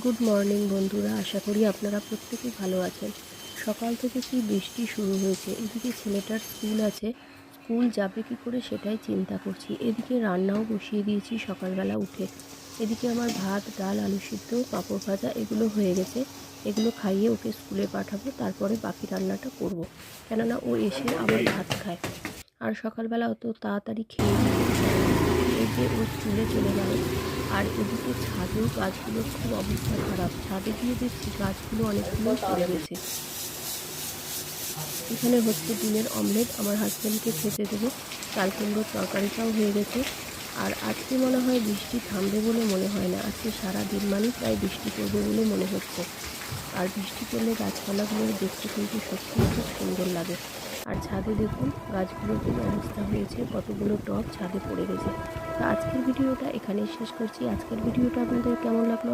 Good morning বন্ধুরা, আশা করি আপনারা প্রত্যেকেই ভালো আছেন। সকাল থেকে কি বৃষ্টি শুরু হয়েছে। এদিকে ছেলেটার স্কুল আছে, স্কুল যাবে কি করে সেটাই চিন্তা করছি। এদিকে রান্নাও বসিয়ে দিয়েছি সকালবেলা উঠে। এদিকে আমার ভাত, ডাল, আলু সিদ্ধ, পাঁপড় ভাজা এগুলো হয়ে গেছে। এগুলো খাইয়ে ওকে স্কুলে পাঠাবো, তারপরে বাকি রান্নাটা করব। কেননা ও এসে আবার ভাত খায়। আর সকালবেলা অত তাড়াতাড়ি খেয়ে দিয়ে যেতে পারে না। এই যে ও স্কুলে চলে গেল। আর এদিকে ছাদেও গাছগুলোর খুব অবস্থা খারাপ। ছাদে গিয়ে দেখছি গাছগুলো অনেকগুলো পড়ে গেছে। এখানে হচ্ছে ডিমের অমলেট, আমার হাজব্যান্ডকে খেতে দেবো। চাল কুমড়োর তরকারিটাও হয়ে গেছে। আর আজকে মনে হয় বৃষ্টি থামবে বলে মনে হয় না। আজকে সারা দিন প্রায় বৃষ্টি পড়বে বলে মনে হচ্ছে। আর বৃষ্টি পড়লে গাছপালাগুলো দেখতে কিন্তু সত্যিই খুব সুন্দর লাগে। আর ছাদে দেখুন গাছগুলোর কী অবস্থা হয়েছে, কতগুলো টব ছাদে পড়ে গেছে। তো আজকের ভিডিওটা এখানেই শেষ করছি। আজকের ভিডিওটা আপনাদের কেমন লাগলো